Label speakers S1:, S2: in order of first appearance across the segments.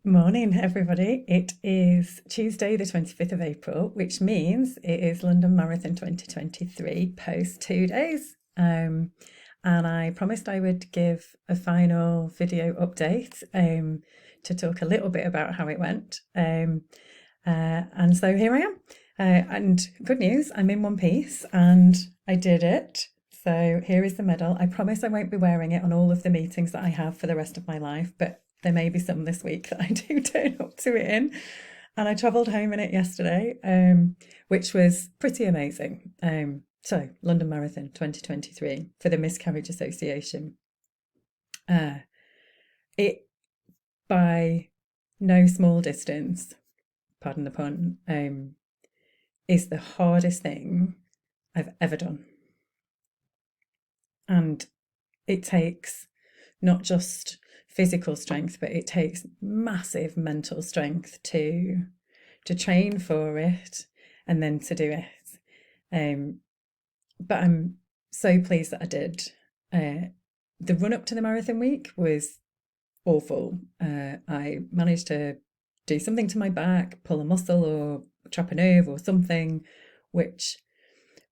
S1: Morning, everybody. It is Tuesday, the 25th of April, which means it is London Marathon 2023 post 2 days. And I promised I would give a final video update to talk a little bit about how it went. And so here I am. And good news, I'm in one piece and I did it. So here is the medal. I promise I won't be wearing it on all of the meetings that I have for the rest of my life, but there may be some this week that I do turn up to it in. And I travelled home in it yesterday, which was pretty amazing. So, London Marathon 2023 for the Miscarriage Association. It, by no small distance, pardon the pun, is the hardest thing I've ever done. And it takes not just physical strength, but it takes massive mental strength to train for it and then to do it. But I'm so pleased that I did. The run up to the marathon week was awful. I managed to do something to my back, pull a muscle or trap a nerve or something, which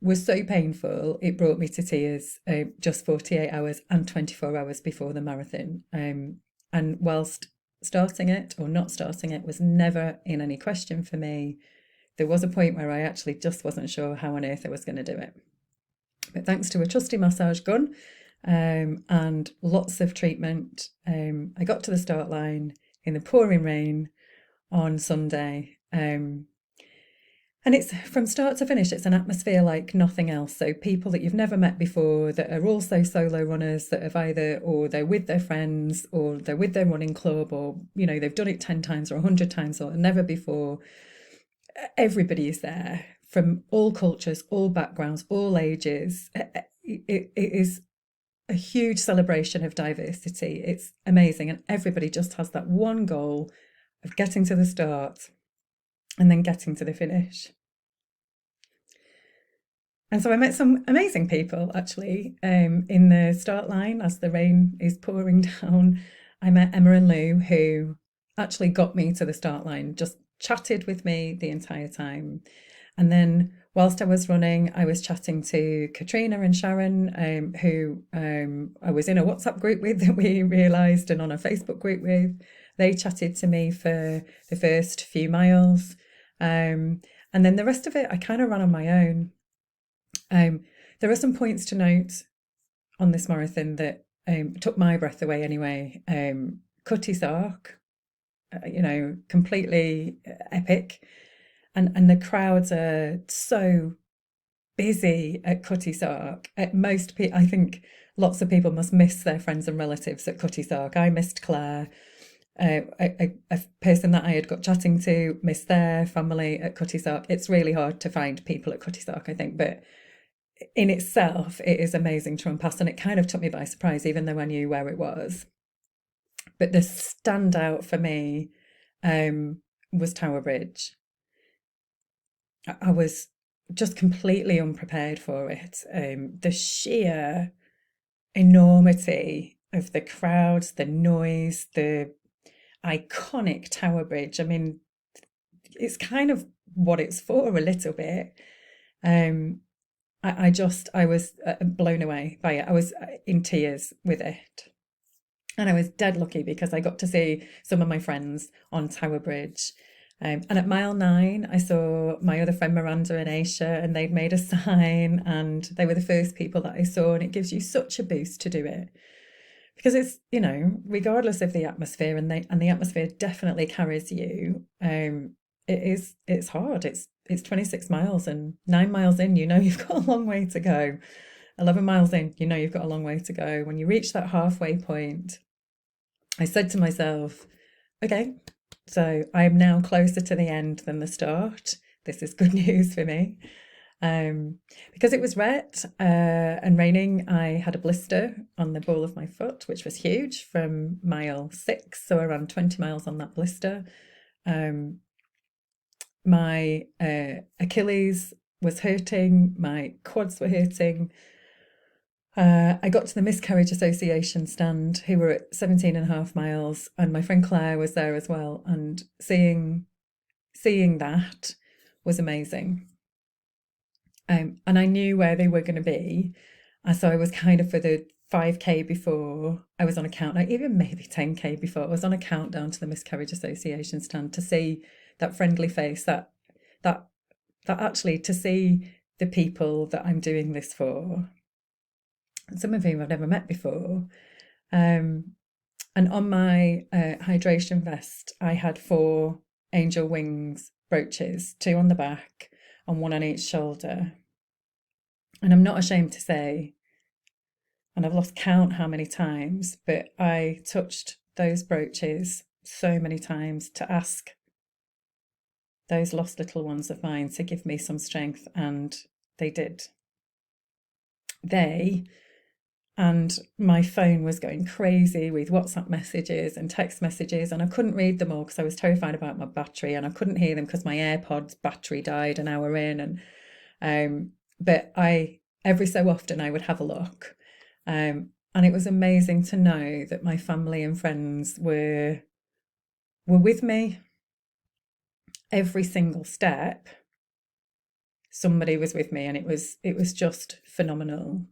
S1: was so painful, it brought me to tears just 48 hours and 24 hours before the marathon. And whilst starting it or not starting it was never in any question for me, there was a point where I actually just wasn't sure how on earth I was going to do it. But thanks to a trusty massage gun and lots of treatment, I got to the start line in the pouring rain on Sunday. And it's from start to finish, it's an atmosphere like nothing else. So people that you've never met before that are also solo runners that have either, or they're with their friends or they're with their running club or, they've done it 10 times or 100 times or never before. Everybody is there from all cultures, all backgrounds, all ages. It is a huge celebration of diversity. It's amazing. And everybody just has that one goal of getting to the start and then getting to the finish. And so I met some amazing people actually in the start line as the rain is pouring down. I met Emma and Lou, who actually got me to the start line, just chatted with me the entire time. And then whilst I was running, I was chatting to Katrina and Sharon, who I was in a WhatsApp group with that we realised and on a Facebook group with. They chatted to me for the first few miles. And then the rest of it, I kind of ran on my own. There are some points to note on this marathon that took my breath away anyway. Cutty Sark, completely epic. And the crowds are so busy at Cutty Sark. I think lots of people must miss their friends and relatives at Cutty Sark. I missed Claire. A person that I had got chatting to missed their family at Cutty Sark. It's really hard to find people at Cutty Sark, I think, but in itself, it is amazing to run past, and it kind of took me by surprise, even though I knew where it was. But the standout for me was Tower Bridge. I was just completely unprepared for it. The sheer enormity of the crowds, the noise, the iconic Tower Bridge. I mean, it's kind of what it's for a little bit. I was blown away by it. I was in tears with it. And I was dead lucky because I got to see some of my friends on Tower Bridge. And at mile 9, I saw my other friend Miranda and Aisha, and they'd made a sign, and they were the first people that I saw. And it gives you such a boost to do it because it's, regardless of the atmosphere, and the atmosphere definitely carries you. It's hard. It's 26 miles, and 9 miles in, you've got a long way to go. 11 miles in, you've got a long way to go. When you reach that halfway point, I said to myself, okay, so I am now closer to the end than the start. This is good news for me. Because it was wet and raining, I had a blister on the ball of my foot, which was huge from mile 6. So I ran 20 miles on that blister. My Achilles was hurting, my quads were hurting. I got to the Miscarriage Association stand, who were at 17.5 miles, and my friend Claire was there as well. And seeing that was amazing. And I knew where they were going to be. And so I was kind of, for the 5K before, I was on a countdown, even maybe 10K before, I was on a countdown to the Miscarriage Association stand to see that friendly face, that actually, to see the people that I'm doing this for, some of whom I've never met before. And on my hydration vest, I had 4 angel wings brooches, 2 on the back and 1 on each shoulder. And I'm not ashamed to say, and I've lost count how many times, but I touched those brooches so many times to ask those lost little ones of mine to give me some strength, and they did. And my phone was going crazy with WhatsApp messages and text messages, and I couldn't read them all because I was terrified about my battery, and I couldn't hear them because my AirPods battery died an hour in. And but every so often I would have a look, and it was amazing to know that my family and friends were with me. Every single step, somebody was with me, and it was just phenomenal.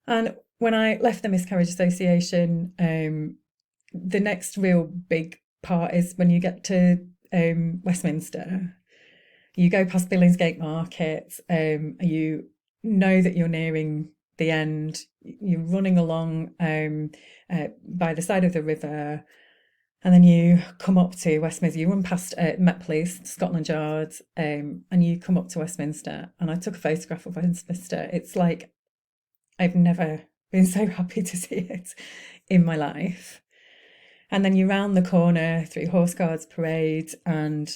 S1: And when I left the Miscarriage Association, the next real big part is when you get to Westminster. You go past Billingsgate Market, you know that you're nearing the end. You're running along by the side of the river, and then you come up to Westminster. You run past Met Police, Scotland Yard, and you come up to Westminster. And I took a photograph of Westminster. It's like, I've never been so happy to see it in my life. And then you round the corner through Horse Guards Parade, and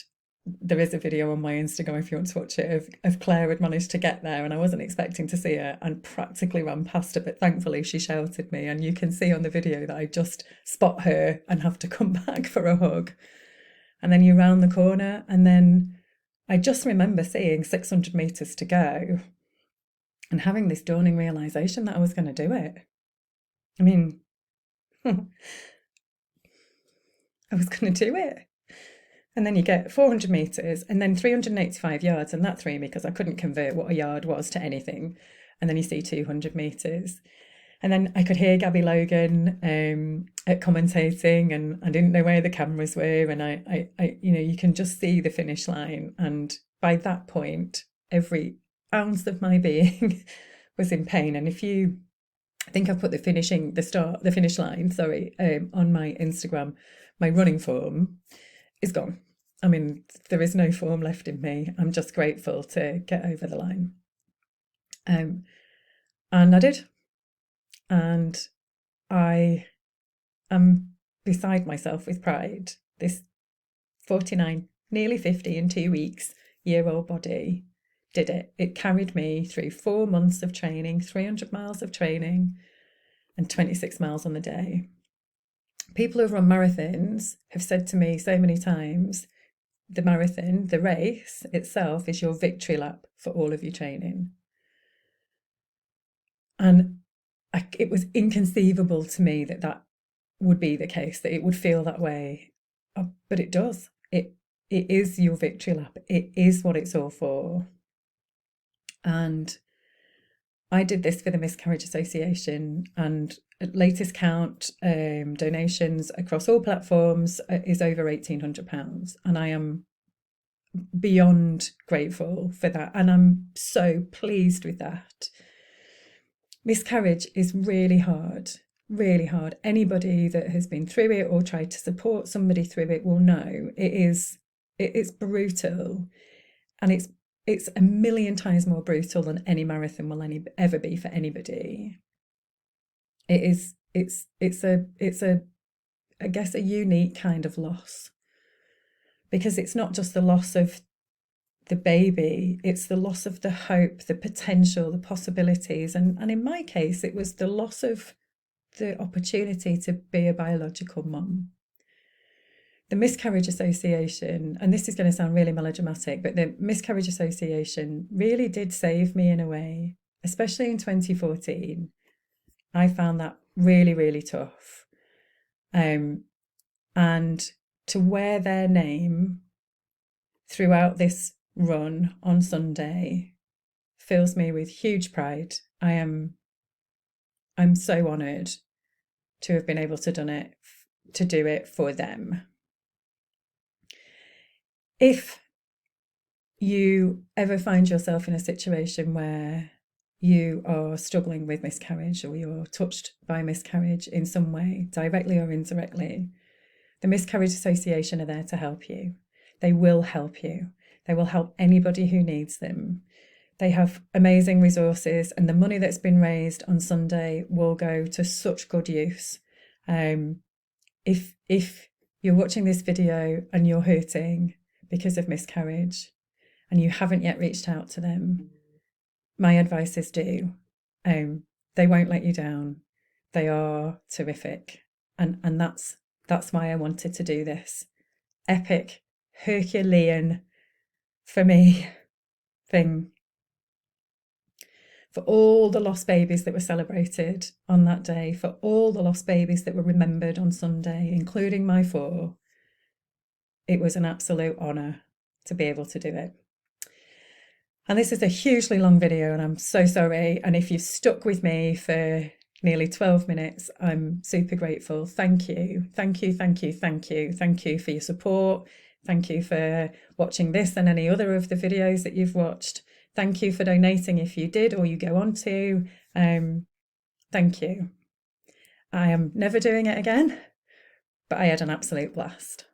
S1: there is a video on my Instagram if you want to watch it of Claire had managed to get there, and I wasn't expecting to see her and practically ran past her, but thankfully she shouted me, and you can see on the video that I just spot her and have to come back for a hug. And then you round the corner, and then I just remember seeing 600 metres to go and having this dawning realisation that I was going to do it. I mean, I was going to do it. And then you get 400 metres and then 385 yards, and that threw me because I couldn't convert what a yard was to anything. And then you see 200 metres. And then I could hear Gabby Logan commentating, and I didn't know where the cameras were. And I you can just see the finish line. And by that point, every ounce of my being was in pain. And I think I've put the finish line, on my Instagram. My running form is gone. I mean, there is no form left in me. I'm just grateful to get over the line. And I did. And I am beside myself with pride. This 49, nearly 50 in 2 weeks, year-old body did it. It carried me through 4 months of training, 300 miles of training, and 26 miles on the day. People who've run marathons have said to me so many times, the marathon, the race itself, is your victory lap for all of your training. And it was inconceivable to me that would be the case, that it would feel that way. But it does. It is your victory lap. It is what it's all for. And I did this for the Miscarriage Association, and at latest count, donations across all platforms is over £1,800, and I am beyond grateful for that, and I'm so pleased with that. Miscarriage is really hard, really hard. Anybody that has been through it or tried to support somebody through it will know it's brutal, and it's a million times more brutal than any marathon will ever be for anybody. It's a I guess a unique kind of loss, because it's not just the loss of the baby, it's the loss of the hope, the potential, the possibilities, and in my case it was the loss of the opportunity to be a biological mum. The Miscarriage Association, and this is going to sound really melodramatic, but the Miscarriage Association really did save me in a way, especially in 2014, I found that really, really tough. And to wear their name throughout this run on Sunday fills me with huge pride. I'm so honoured to have been able to do it for them. If you ever find yourself in a situation where you are struggling with miscarriage, or you're touched by miscarriage in some way, directly or indirectly, the Miscarriage Association are there to help you. They will help you. They will help anybody who needs them. They have amazing resources, and the money that's been raised on Sunday will go to such good use. If you're watching this video and you're hurting because of miscarriage and you haven't yet reached out to them, my advice is do. They won't let you down. They are terrific. And that's why I wanted to do this epic, Herculean, for me, thing. For all the lost babies that were celebrated on that day, for all the lost babies that were remembered on Sunday, including my 4, it was an absolute honour to be able to do it. And this is a hugely long video, and I'm so sorry. And if you've stuck with me for nearly 12 minutes, I'm super grateful. Thank you. Thank you, thank you, thank you. Thank you for your support. Thank you for watching this and any other of the videos that you've watched. Thank you for donating if you did or you go on to. Thank you. I am never doing it again, but I had an absolute blast.